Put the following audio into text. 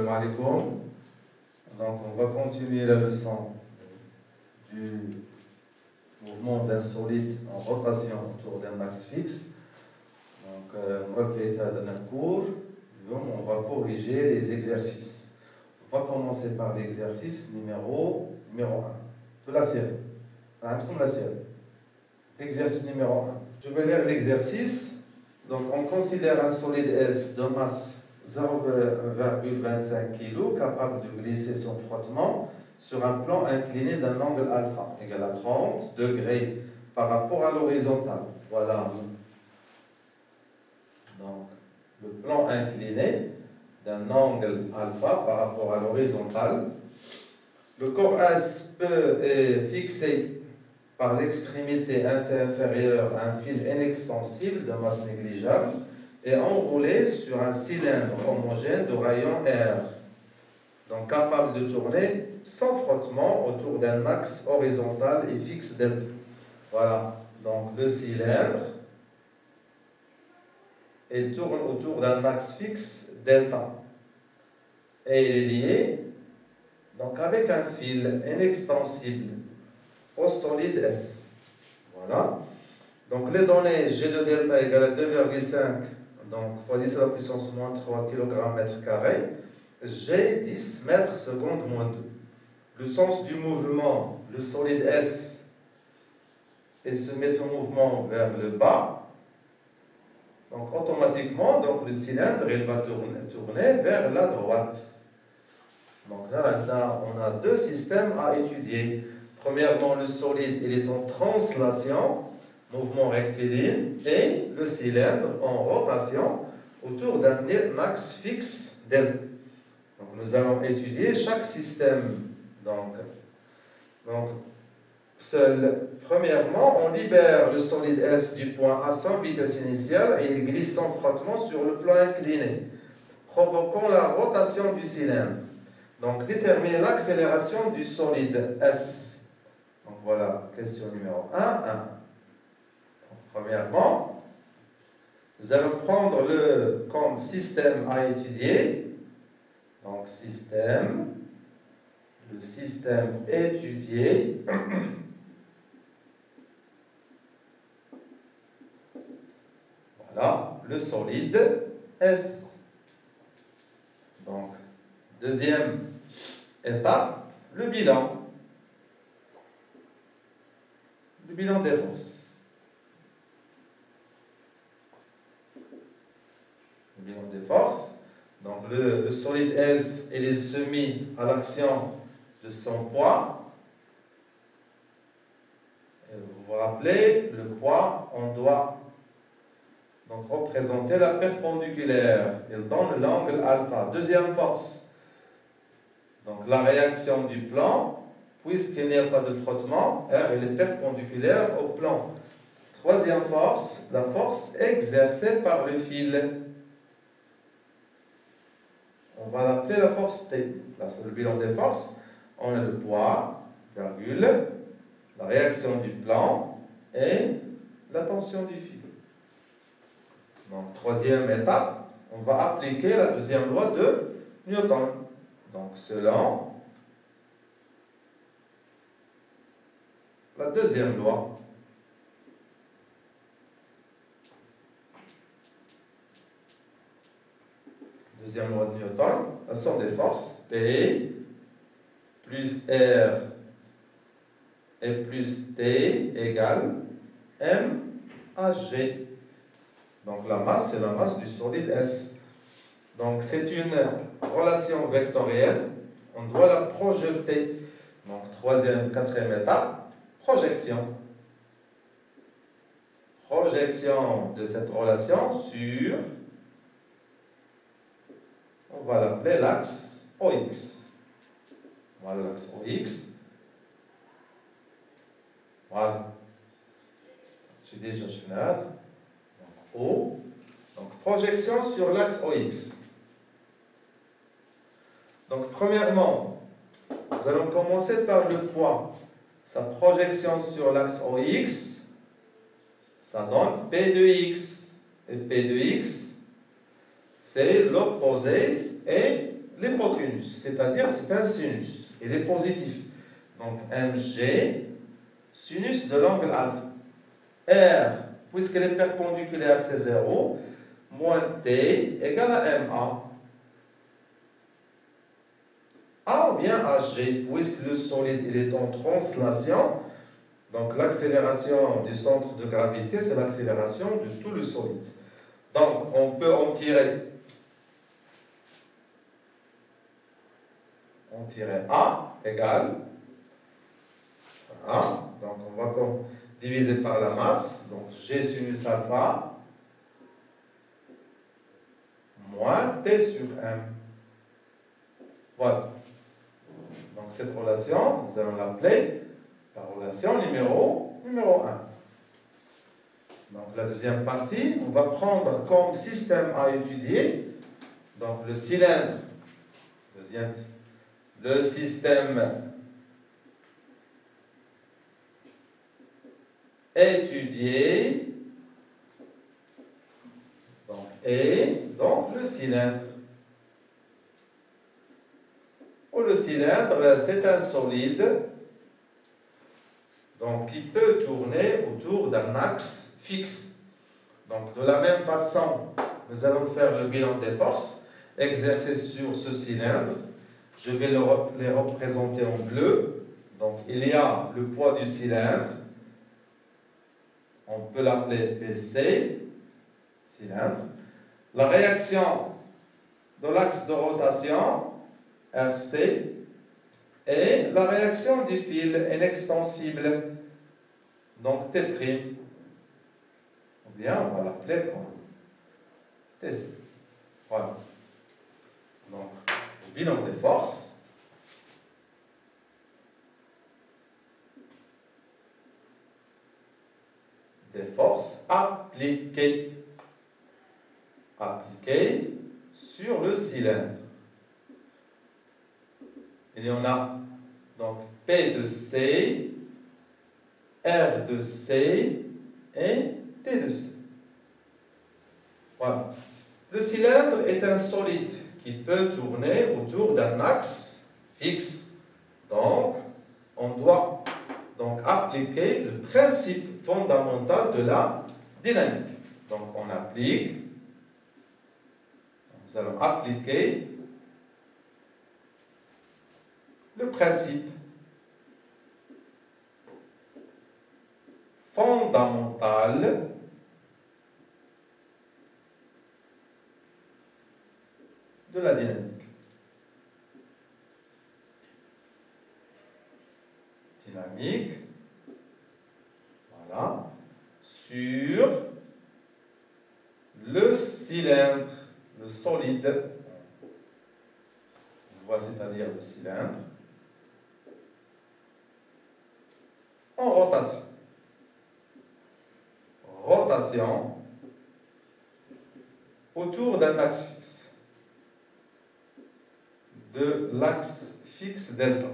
Salam alaikum. Donc, on va continuer la leçon du mouvement d'un solide en rotation autour d'un axe fixe. Donc, on va faire un cours. On va corriger les exercices. On va commencer par l'exercice numéro 1 de la série. Comme la série. Exercice numéro 1. Je vais lire l'exercice. Donc, on considère un solide S de masse 0,25 kg capable de glisser son frottement sur un plan incliné d'un angle alpha égal à 30 degrés par rapport à l'horizontale. Voilà. Donc, le plan incliné d'un angle alpha par rapport à l'horizontale. Le corps S est fixé par l'extrémité inférieure à un fil inextensible de masse négligeable et enroulé sur un cylindre homogène de rayon R, donc capable de tourner sans frottement autour d'un axe horizontal et fixe delta. Voilà, donc le cylindre, il tourne autour d'un axe fixe delta et il est lié donc avec un fil inextensible au solide S. Voilà. Donc les données G de delta égale à 2,5 donc fois 10 à la puissance moins 3 kg mètre carré, G 10 mètres secondes moins 2. Le sens du mouvement, le solide S, il se met en mouvement vers le bas. Donc automatiquement, donc, le cylindre il va tourner vers la droite. Donc là maintenant, on a deux systèmes à étudier. Premièrement, le solide il est en translation, mouvement rectiligne, et le cylindre en rotation autour d'un axe fixe delta. Donc nous allons étudier chaque système. Donc premièrement, on libère le solide S du point A sans vitesse initiale et il glisse sans frottement sur le plan incliné, provoquant la rotation du cylindre. Donc déterminer l'accélération du solide S. Donc voilà, question numéro 1. Premièrement, nous allons prendre comme système à étudier. Donc, le système étudié. Voilà, le solide S. Donc, deuxième étape, le bilan. Le bilan des forces. Bilan des forces. Donc le solide S il est soumis à l'action de son poids. Et vous vous rappelez, le poids, on doit donc représenter la perpendiculaire. Il donne l'angle alpha. Deuxième force. Donc la réaction du plan, puisqu'il n'y a pas de frottement, R elle est perpendiculaire au plan. Troisième force, la force exercée par le fil. On va l'appeler la force T. Là, c'est le bilan des forces. On a le poids, virgule, la réaction du plan et la tension du fil. Donc, troisième étape, on va appliquer la deuxième loi de Newton. Donc, selon la deuxième loi. Deuxième loi de Newton, la somme des forces, P plus R et plus T égale M à G. Donc la masse, c'est la masse du solide S. Donc c'est une relation vectorielle, on doit la projeter. Donc quatrième étape, projection. Projection de cette relation sur... On va l'appeler l'axe OX. Voilà l'axe OX. Voilà. J'ai déjà chenade. Donc O. Donc projection sur l'axe OX. Donc premièrement, nous allons commencer par le poids. Sa projection sur l'axe OX, ça donne P de X. Et P de X, c'est l'opposé et l'hypoténuse, c'est-à-dire c'est un sinus. Il est positif. Donc MG, sinus de l'angle alpha. R, puisqu'elle est perpendiculaire, c'est 0, moins T égale à MA. A ou bien AG, puisque le solide il est en translation, donc l'accélération du centre de gravité, c'est l'accélération de tout le solide. Donc on peut en tirer A égale, voilà, donc on va diviser par la masse, donc G sinus alpha moins T sur M. Voilà. Donc cette relation, nous allons l'appeler la relation numéro 1. Donc la deuxième partie, on va prendre comme système à étudier, donc le cylindre, le système étudié, donc le cylindre. Le cylindre, c'est un solide donc, qui peut tourner autour d'un axe fixe. Donc, de la même façon, nous allons faire le bilan des forces exercées sur ce cylindre. Je vais les représenter en bleu. Donc, il y a le poids du cylindre. On peut l'appeler PC, cylindre. La réaction de l'axe de rotation, RC, et la réaction du fil inextensible, donc T', ou bien on va l'appeler comme TC. Voilà. Donc, le bilan des forces. Des forces appliquées sur le cylindre. Il y en a donc P de C, R de C et T de C. Voilà. Le cylindre est un solide qui peut tourner autour d'un axe fixe. Donc, on doit donc appliquer le principe fondamental de la dynamique. Donc, nous allons appliquer le principe fondamental de la dynamique. Dynamique, voilà, sur le cylindre, le solide, on voit c'est-à-dire le cylindre, en rotation. Rotation autour d'un axe fixe, de l'axe fixe delta.